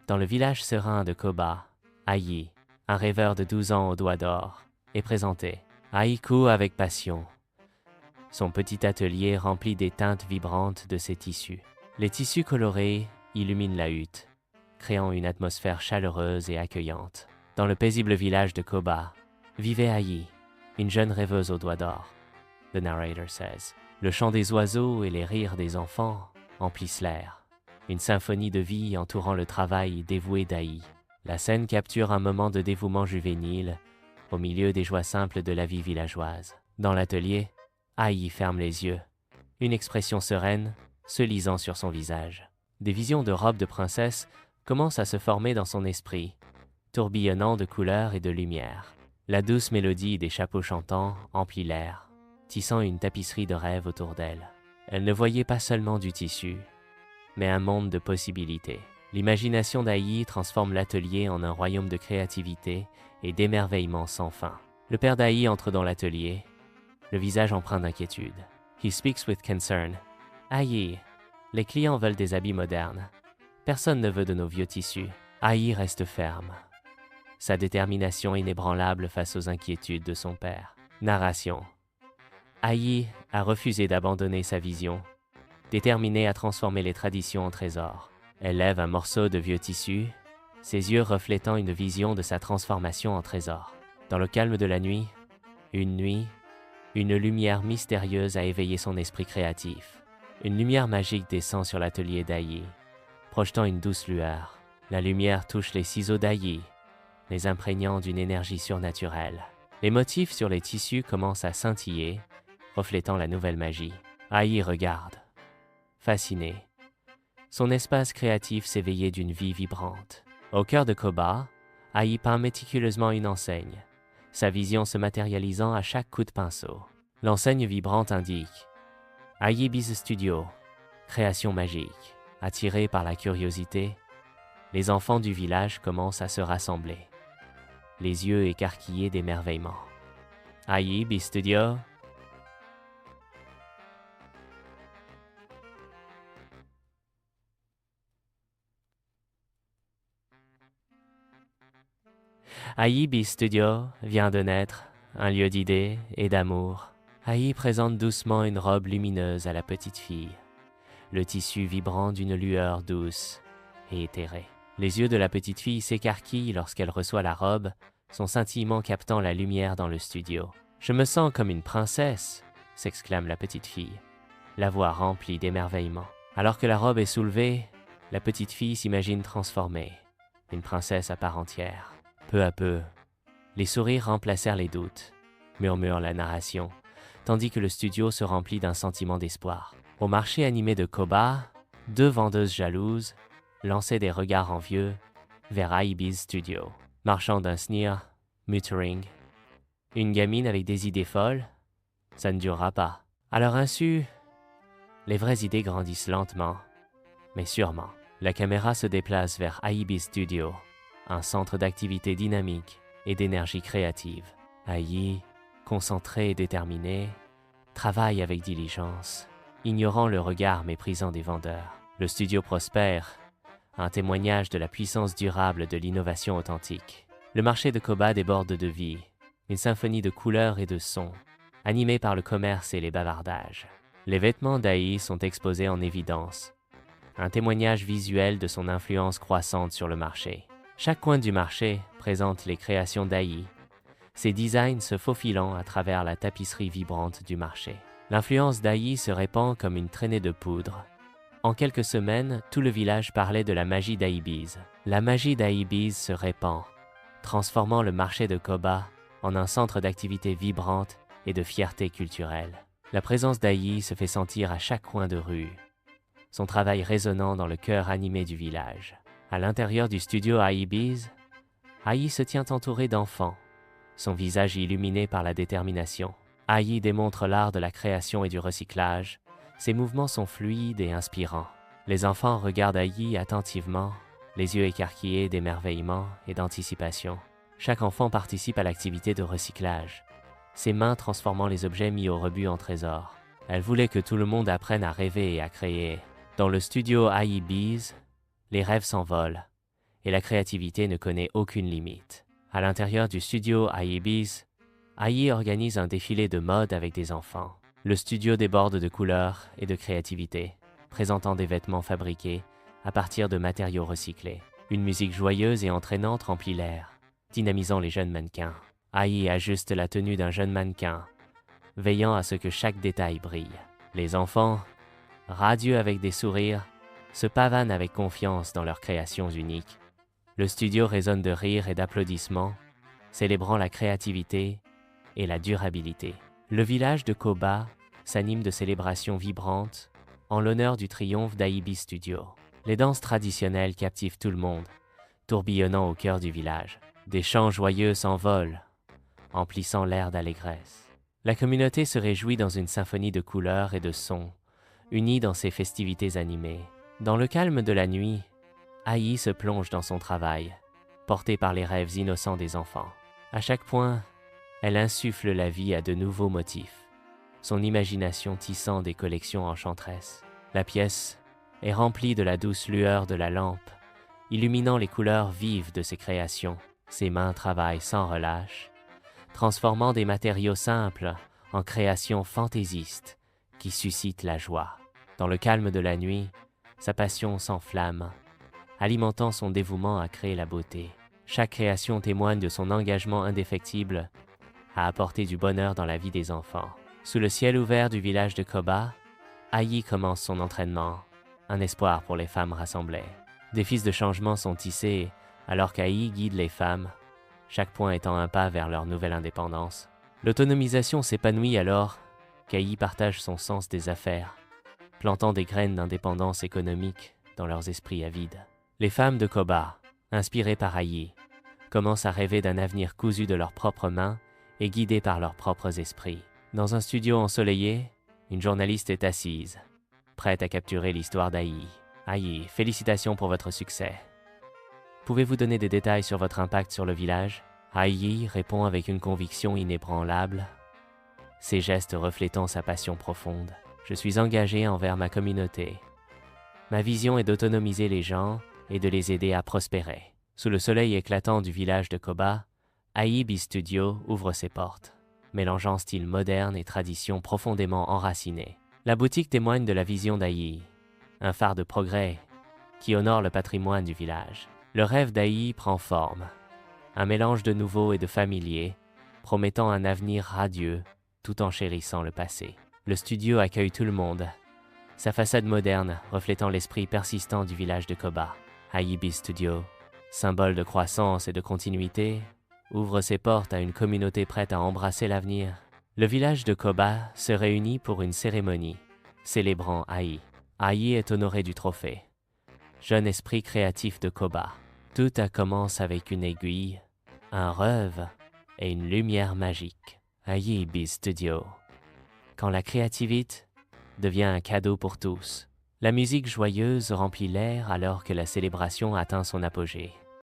Dans le village serein de Koba, Ai, un rêveur de 12 ans aux doigts d'or, est présenté. Ai coud avec passion. Son petit atelier rempli des teintes vibrantes de ses tissus. Les tissus colorés illuminent la hutte, créant une atmosphère chaleureuse et accueillante. Dans le paisible village de Koba, vivait Ai, une jeune rêveuse aux doigts d'or. The narrator says. Le chant des oiseaux et les rires des enfants emplissent l'air. Une symphonie de vie entourant le travail dévoué d'Ai. La scène capture un moment de dévouement juvénile au milieu des joies simples de la vie villageoise. Dans l'atelier, Ai ferme les yeux, une expression sereine se lisant sur son visage. Des visions de robes de princesse commencent à se former dans son esprit, tourbillonnant de couleurs et de lumière. La douce mélodie des chapeaux chantants emplit l'air, tissant une tapisserie de rêves autour d'elle. Elle ne voyait pas seulement du tissu, mais un monde de possibilités. L'imagination d'Ai transforme l'atelier en un royaume de créativité et d'émerveillement sans fin. Le père d'Ai entre dans l'atelier, le visage empreint d'inquiétude. He speaks with concern. Ai, les clients veulent des habits modernes. Personne ne veut de nos vieux tissus. Ai reste ferme. Sa détermination inébranlable face aux inquiétudes de son père. Narration. Ai a refusé d'abandonner sa vision, déterminée à transformer les traditions en trésors. Elle lève un morceau de vieux tissu, ses yeux reflétant une vision de sa transformation en trésor. Dans le calme de la nuit, une lumière mystérieuse a éveillé son esprit créatif. Une lumière magique descend sur l'atelier d'Ai, projetant une douce lueur. La lumière touche les ciseaux d'Ai, les imprégnant d'une énergie surnaturelle. Les motifs sur les tissus commencent à scintiller, reflétant la nouvelle magie. Ai regarde, fasciné. Son espace créatif s'éveillait d'une vie vibrante. Au cœur de Koba, Ai peint méticuleusement une enseigne, sa vision se matérialisant à chaque coup de pinceau. L'enseigne vibrante indique « Ai Biz Studio, création magique ». Attirés par la curiosité, les enfants du village commencent à se rassembler, les yeux écarquillés d'émerveillement. Ai Biz Studio. Ai Biz Studio vient de naître, un lieu d'idées et d'amour. Ai présente doucement une robe lumineuse à la petite fille, le tissu vibrant d'une lueur douce et éthérée. Les yeux de la petite fille s'écarquillent lorsqu'elle reçoit la robe, son scintillement captant la lumière dans le studio. « Je me sens comme une princesse !» s'exclame la petite fille, la voix remplie d'émerveillement. Alors que la robe est soulevée, la petite fille s'imagine transformée, une princesse à part entière. Peu à peu, les sourires remplacèrent les doutes, murmure la narration, tandis que le studio se remplit d'un sentiment d'espoir. Au marché animé de Koba, 2 vendeuses jalouses lançaient des regards envieux vers Ai Biz Studio. Marchand d'un sneer, muttering. Une gamine avec des idées folles? Ça ne durera pas. À leur insu, les vraies idées grandissent lentement, mais sûrement. La caméra se déplace vers Ai Biz Studio, un centre d'activité dynamique et d'énergie créative. Ai, concentré et déterminé, travaille avec diligence, ignorant le regard méprisant des vendeurs. Le studio prospère, un témoignage de la puissance durable de l'innovation authentique. Le marché de Koba déborde de vie, une symphonie de couleurs et de sons, animée par le commerce et les bavardages. Les vêtements d'Ai sont exposés en évidence, un témoignage visuel de son influence croissante sur le marché. Chaque coin du marché présente les créations d'Ai, ses designs se faufilant à travers la tapisserie vibrante du marché. L'influence d'Ai se répand comme une traînée de poudre. En quelques semaines, tout le village parlait de la magie d'Ai Biz. La magie d'Ai Biz se répand, transformant le marché de Koba en un centre d'activité vibrante et de fierté culturelle. La présence d'Ai se fait sentir à chaque coin de rue, son travail résonnant dans le cœur animé du village. À l'intérieur du studio Ai Biz, Ai se tient entouré d'enfants, son visage illuminé par la détermination. Ai démontre l'art de la création et du recyclage. Ses mouvements sont fluides et inspirants. Les enfants regardent Ai attentivement, les yeux écarquillés d'émerveillement et d'anticipation. Chaque enfant participe à l'activité de recyclage, ses mains transformant les objets mis au rebut en trésors. Elle voulait que tout le monde apprenne à rêver et à créer. Dans le studio Ai Biz, les rêves s'envolent et la créativité ne connaît aucune limite. À l'intérieur du studio IEBees, Ayi organise un défilé de mode avec des enfants. Le studio déborde de couleurs et de créativité, présentant des vêtements fabriqués à partir de matériaux recyclés. Une musique joyeuse et entraînante remplit l'air, dynamisant les jeunes mannequins. Ayi ajuste la tenue d'un jeune mannequin, veillant à ce que chaque détail brille. Les enfants, radieux avec des sourires, se pavanent avec confiance dans leurs créations uniques. Le studio résonne de rires et d'applaudissements, célébrant la créativité et la durabilité. Le village de Koba s'anime de célébrations vibrantes en l'honneur du triomphe d'IEBees Studio. Les danses traditionnelles captivent tout le monde, tourbillonnant au cœur du village. Des chants joyeux s'envolent, emplissant l'air d'allégresse. La communauté se réjouit dans une symphonie de couleurs et de sons, unie dans ces festivités animées. Dans le calme de la nuit, Ayi se plonge dans son travail, portée par les rêves innocents des enfants. À chaque point, elle insuffle la vie à de nouveaux motifs, son imagination tissant des collections enchanteresses. La pièce est remplie de la douce lueur de la lampe, illuminant les couleurs vives de ses créations. Ses mains travaillent sans relâche, transformant des matériaux simples en créations fantaisistes qui suscitent la joie. Dans le calme de la nuit, sa passion s'enflamme, alimentant son dévouement à créer la beauté. Chaque création témoigne de son engagement indéfectible à apporter du bonheur dans la vie des enfants. Sous le ciel ouvert du village de Koba, Ayi commence son entraînement, un espoir pour les femmes rassemblées. Des fils de changement sont tissés alors qu'Ayi guide les femmes, chaque point étant un pas vers leur nouvelle indépendance. L'autonomisation s'épanouit alors qu'Ayi partage son sens des affaires, plantant des graines d'indépendance économique dans leurs esprits avides. Les femmes de Koba, inspirées par Ayi, commencent à rêver d'un avenir cousu de leurs propres mains et guidées par leurs propres esprits. Dans un studio ensoleillé, une journaliste est assise, prête à capturer l'histoire d'Ayi. Ayi, félicitations pour votre succès. Pouvez-vous donner des détails sur votre impact sur le village? Ayi répond avec une conviction inébranlable, ses gestes reflétant sa passion profonde. Je suis engagé envers ma communauté. Ma vision est d'autonomiser les gens et de les aider à prospérer. Sous le soleil éclatant du village de Koba, IEBees Studio ouvre ses portes, mélangeant style moderne et tradition profondément enracinée. La boutique témoigne de la vision d'Ayi, un phare de progrès qui honore le patrimoine du village. Le rêve d'Ayi prend forme, un mélange de nouveau et de familier, promettant un avenir radieux tout en chérissant le passé. Le studio accueille tout le monde, sa façade moderne reflétant l'esprit persistant du village de Koba. IEBees Studio, symbole de croissance et de continuité, ouvre ses portes à une communauté prête à embrasser l'avenir. Le village de Koba se réunit pour une cérémonie, célébrant Ayi. Ayi est honoré du trophée. Jeune esprit créatif de Koba. Tout commence avec une aiguille, un rêve et une lumière magique. IEBees Studio. Quand la créativité devient un cadeau pour tous. La musique joyeuse remplit l'air alors que la célébration atteint son apogée.